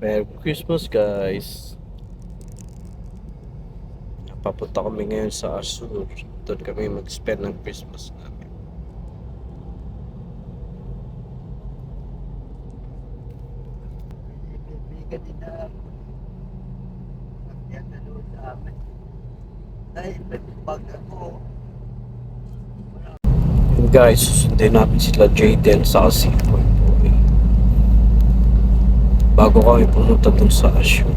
Merry Christmas, guys. Papunta kami ngayon sa Azure. Doon kami mag-spend ng Christmas namin. Ibigan din na yan na doon sa amin. Dahil may bag ako. And guys, susundin namin sila Jaden sa Seapoint Boy. Bago kami pumunta dun sa Azure.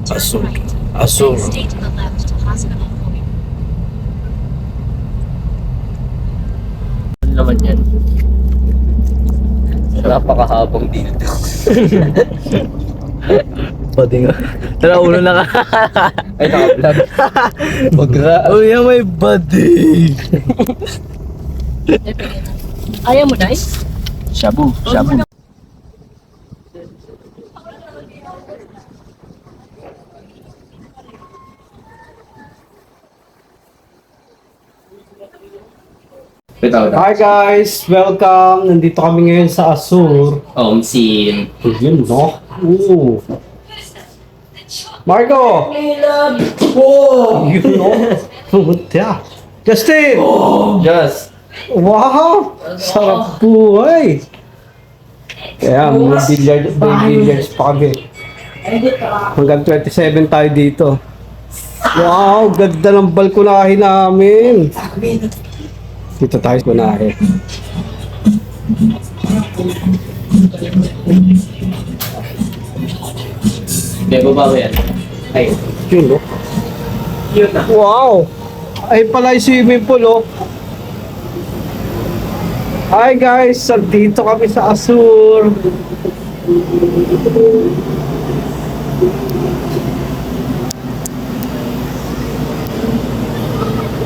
Azure. Stay to the left to hospital point. Ano naman yan? Napakahabang dildo. Pwede nga. Tara, ulo na ka. Ay, naka-vlog. Pagka... Oh yeah, my buddy! Ayaw mo, guys? Shabu. Shabu. Hi guys! Welcome! Nandito kami ngayon sa Azure. Scene. Yun, no? Ooh. Marco! Wow! Yun, no? Pumunta. Justin! Yes. Wow! Sarap buhay! Kaya, may billiards pa kami. Hanggang 27 tayo dito. Wow! Ganda ng balkonahe namin! Dito tayo sa balkonahe. May baba ba yan? Ay. Yun, no? Yun na. Wow! Ay pala yung swimming pool, oh. Hi guys! Dito kami sa Azure.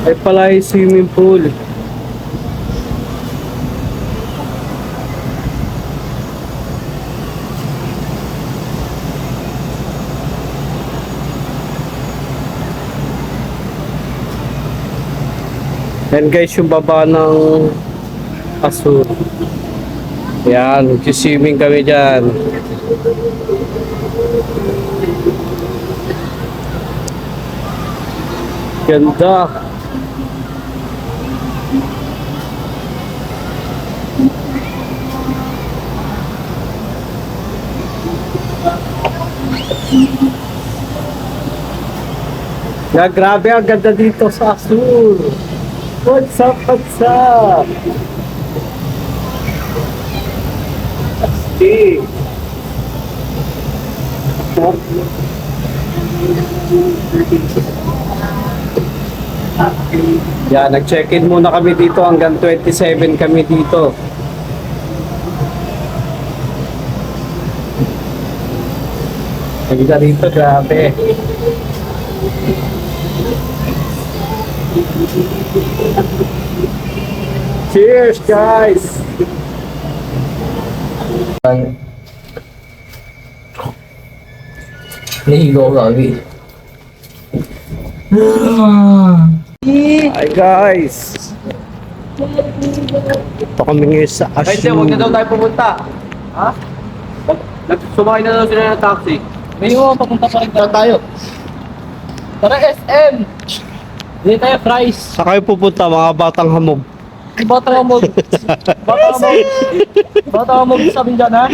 Ay pala yung swimming pool. Yan guys, yung baba ng Azure. Yan, swimming kami dyan. Ganda. Grabe, ang ganda dito sa Azure. What's up, what's up? Astig. Yan, nag-check-in muna kami dito hanggang 27 kami dito. Nagda dito, grabe. Cheers, guys! Nahigo kami. Hi, guys! Ito kami ngayon sa Ay, siya, huwag na daw Azure. tayo pumunta. Ha? Sumakay na daw sila ng taxi. Ngayon, papunta pa rin tayo. Tara, SM! Hindi tayo, fries. Sa kayo pupunta, mga batang hamog. Bata ka mo. Bata ka mo sabihin dyan, ha?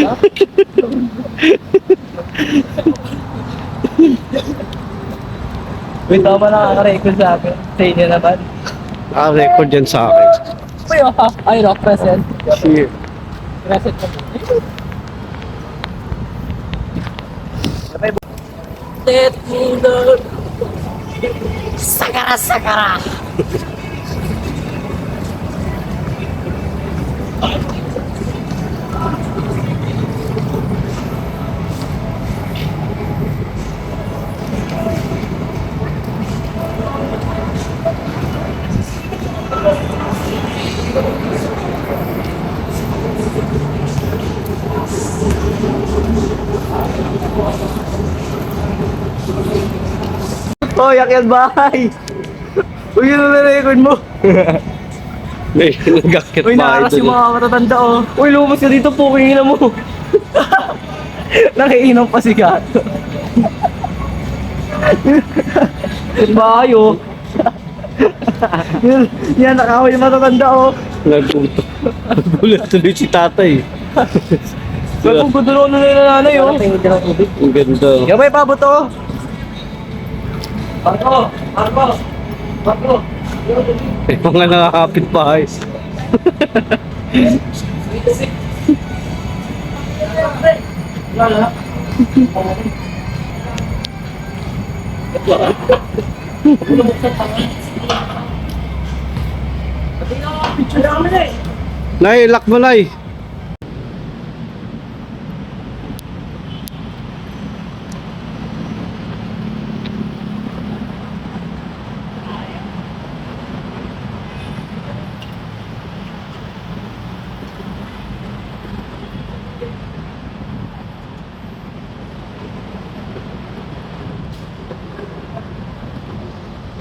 Wait, tama na nakaka-record sa akin. Sa inyo naman. Naka-record yan sa akin. Uy, ay, rock present. Cheers. Present ka mo. Let me know. Sakara, sakara. Hoy, akyat bahay! Uy, yun na record mo! May nag-akyat Uy, bahay nakakas yung doon. mga matatanda, oh. Uy, lumabas ka dito, puking ina mo! Nakiinom pa si Gato. Yung bahay oh. Yan, nakaway yung matatanda oh. Naguto. Nagulat tuloy si tatay. Kung gudulo na nila nanay oh. Ang ganda. Yung may pabot oh. Marco! Marco! Marco! May mga nakakapit bahay. Wala. Nay, lock mo nay.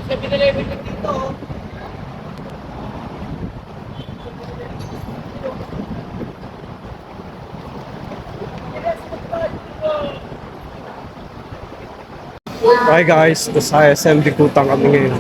Kasi pinalipit dito oh. Hi guys, sa ISM Bikutan kami ngayon.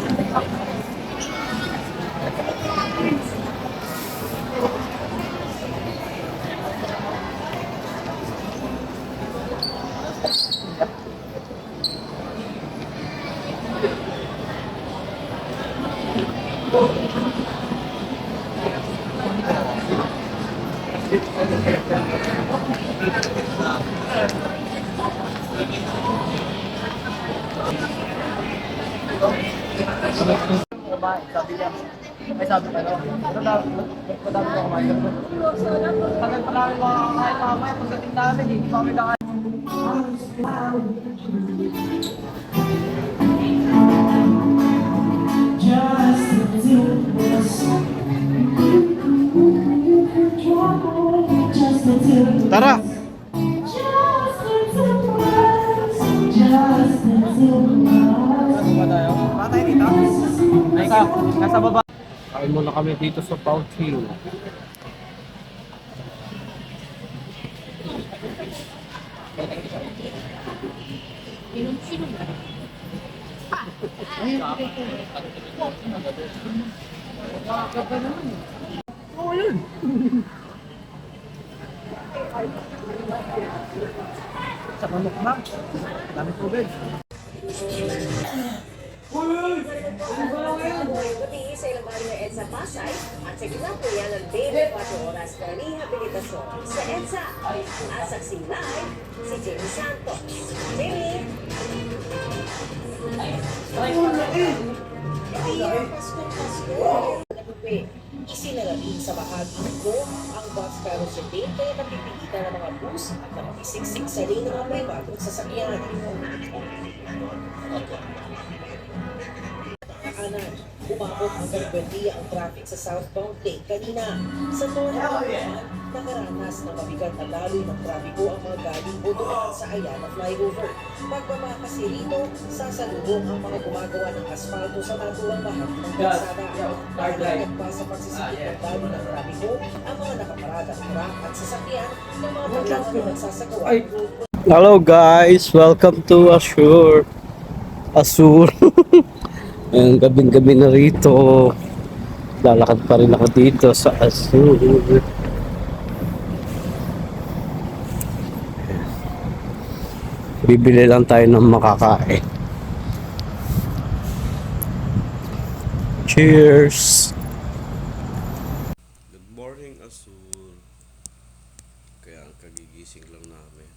Sabi niya, may sabi ka no? Madami ko kumain. Tagal pa namin mga kakain mamaya pagdating namin, hindi pa kami kakain. Tara! Patay dito? Nasa baba. Kain muna kami dito sa Pouch Hill. Sa mamukbang. Dami tubig. Buti sa ilang bari ng EDSA Pasay at sa ginagawa ng 24 oras na rehabilitasyon sa EDSA. At saksi live, si Jimmy Santos. Jimmy! Isinalarin sa bahagi ko ang bus pero sa date kaya napipigitan ng mga bus at nakapisiksik sa lane ng mga pribadong sasakyan. Umabot hanggang Buendia ang traffic sa southbound lane kanina. Sa Torre, nakaranas ng mabigat na daloy ng trapiko ang mga galing o dumaan sa Ayala flyover. Pagbaba kasi rito, sasalubong ang mga gumagawa ng asfalto sa matuwang bahagi ng kalsada. Dahil pa sa pagsisikip ng daloy ng trapiko, ang mga nakaparadang truck at sasakyan ng mga paglaman na nagsasagawa ng road. Hello guys, welcome to Azure. Azure. Ang gabing-gabi na rito. Lalakad pa rin ako dito sa Azure. Bibili lang tayo ng makakain. Cheers! Good morning, Azure. Kaya ang kagigising lang namin.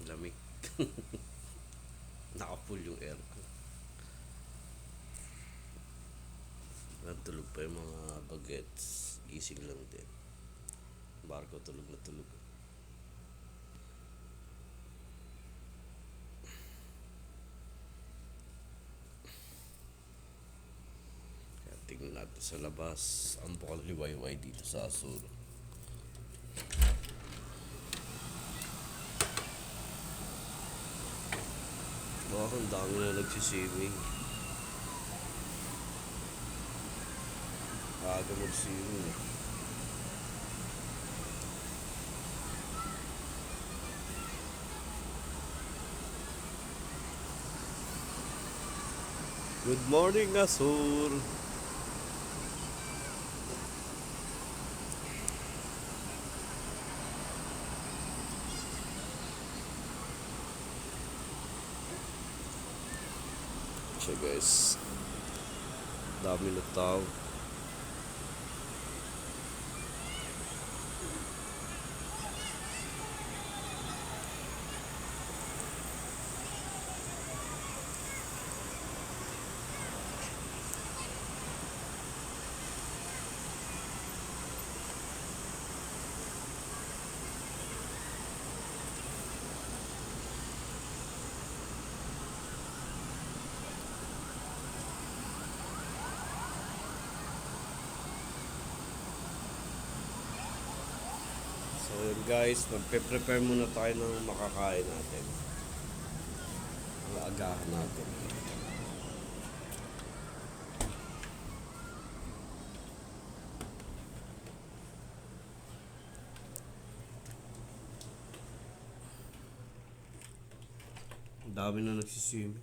Lamig. Naka-full yung aircon. Tulog pa yung mga bagets. Gising lang din. Marco tulog na tulog. Kaya tingnan natin sa labas. Ang bukal liwayway dito sa Azure. Baka ang dami na nagsiswimming. Aga mag-swimming. Good morning, Asur. Siya guys. Dami na tao. So yun guys, magpe-prepare muna tayo ng makakain natin. Ang agahan natin. Ang dami na nagsiswimming.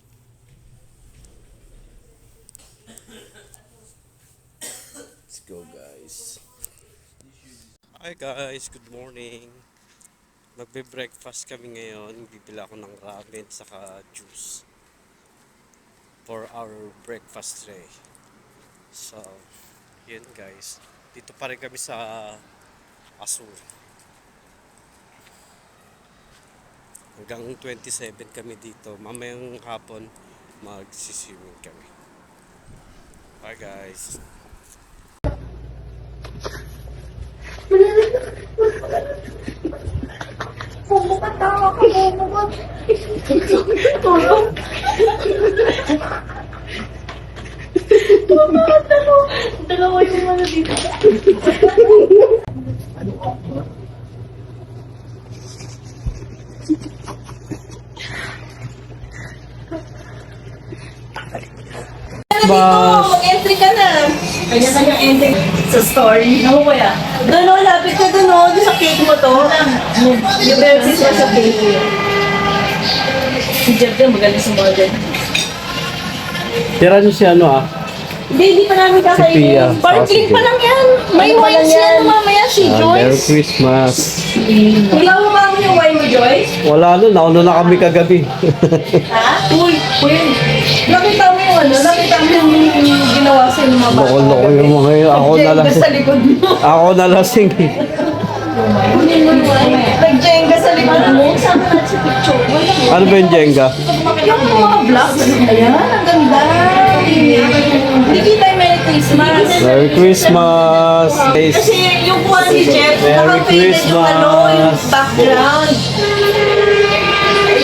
Let's go guys. Hi guys, good morning. Magbe-breakfast kami ngayon. Bibili ako ng ramen saka juice for our breakfast today. So, yun guys. Dito pa rin kami sa Asur. Hanggang 27 kami dito. Mamayang hapon magsiswimming kami. Bye guys. Dalawa yung ano dito. Bas! Mag-entry ka na. Kanya-kanyang entry sa story. Ano kaya? Doon o, lapit ka doon o. Doon sa cake mo to. Yung versus mo sa cake. Si Jeff din, magaling sa model. Tira nyo si ano ah. Hindi pa namin Pia. kakainin. Parking pa lang yan. May wines yan mamaya si Merry Joyce. Christmas. Wala mo ba yung wine mo, Joyce? Wala no, nauna na kami kagabi. Ha? Uy, Queen. Nakita mo yung ano? Nakita mo yung ginawa sa mga bata? Loko yung mga yun. Ako na Nag-jenga lasing. sa likod mo. Ako na lasing. Nag-jenga sa likod mo. Sama natin sa picture. Ano ba yung Jenga? Yung mga vlogs. Ayan, ang ganda. Hindi tayo Merry Christmas. Merry Christmas. Guys. Kasi yung kuha ni Jeff, Merry naka-faded yung ano, yung Christmas. background.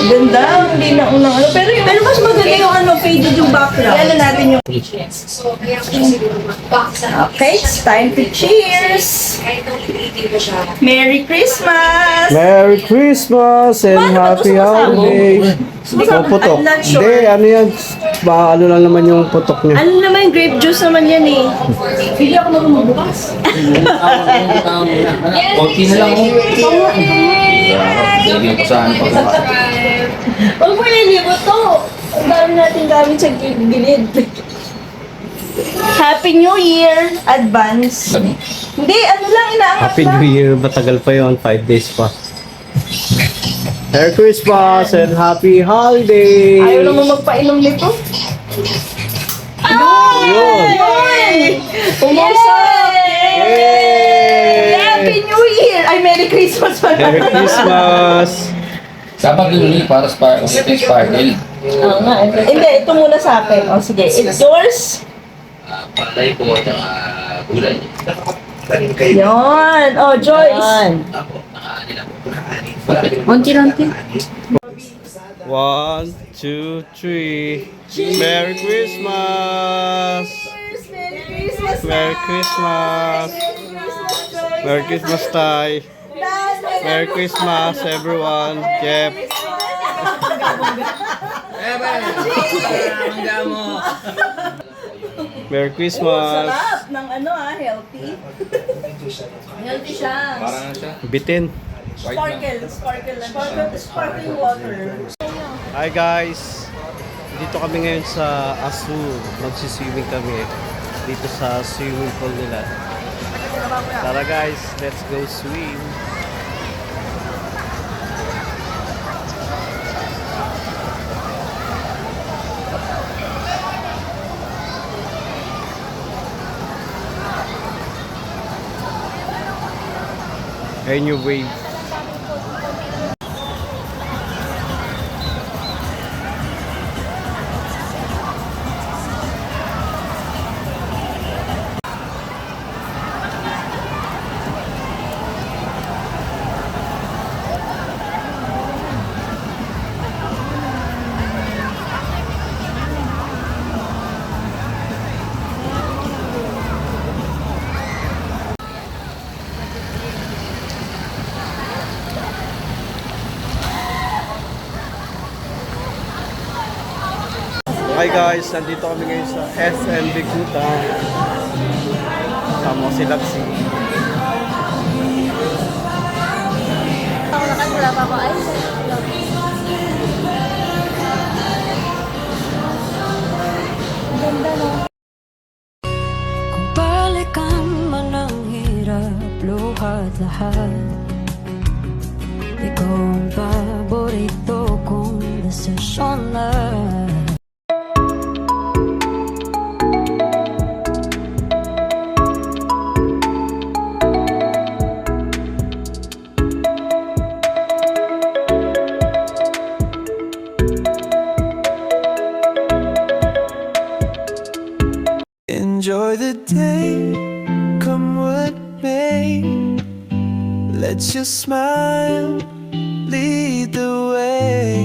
Ganda, hindi na unang ano. Pero mas maganda yung ano, faded yung background. Ano natin yung... So, kaya ko siguro mag-box na. Okay, it's time to cheers! Kahit nung initin ko siya. Merry Christmas! Merry Christmas and Paano ba ito happy sumasama? holiday. Sumasama? Ikaw putok. I'm not sure. Hindi, ano yan? Ano lang naman yung putok niya. Ano naman, grape juice naman yan eh. Hindi ako naman magbukas. Konti na lang ako. Hindi ko saan pa. Huwag mo nilibot to. Ang dami natin gamit sa gilid. Happy New Year! Advance. Hindi, ano lang, inaangat Happy lang. New Year. Matagal pa yon, 5 days pa. Merry Christmas and happy holiday. Ayaw naman magpainom nito. Yun. Yun! Pumusok! Yay! Happy New Year! Ay, Merry Christmas pa Merry Christmas. Dapat yun para sparkle. Oo nga. Hindi, ito muna sa akin. O sige, it's yours. Patay po at gulay. Yun. Oh, Joyce. Konti-konti. 1, 2, 3. Merry Christmas. Merry Christmas. Merry Christmas. Merry Christmas, Tay. Merry Christmas, everyone. Jeff. Merry Christmas. Sarap ng ano healthy. Healthy siya. Bitin. Sparkling water. Hi guys. Nandito kami ngayon sa Azul. Magsiswimming kami dito sa swimming pool nila. Tara guys, let's go swim. Ayun yung wave. Hi guys, nandito kami ngayon sa SM Bigutan. Kasama ko si Lapsi. Ako na wala pa ako ay. Ganda no? Kung balikan man ang hirap, luhat lahat, ikaw ang paborito kong desisyon na. Enjoy the day, come what may. Let your smile lead the way.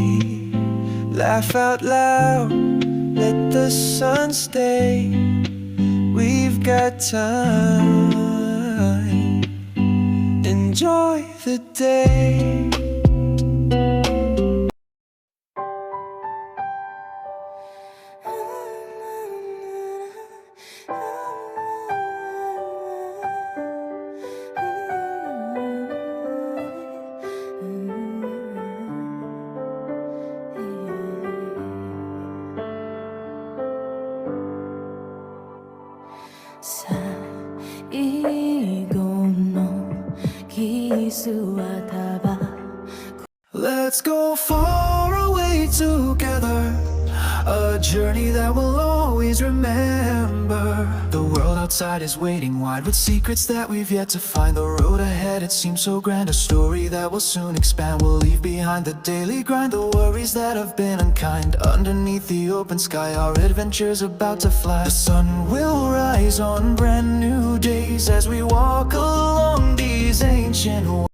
Laugh out loud, let the sun stay. We've got time. Enjoy the day. Let's go far away together, a journey that we'll always remember. The world outside is waiting wide with secrets that we've yet to find. The road ahead, it seems so grand, a story that will soon expand. We'll leave behind the daily grind, the worries that have been unkind. Underneath the open sky, our adventure's about to fly. The sun will rise on brand new days as we walk along these ancient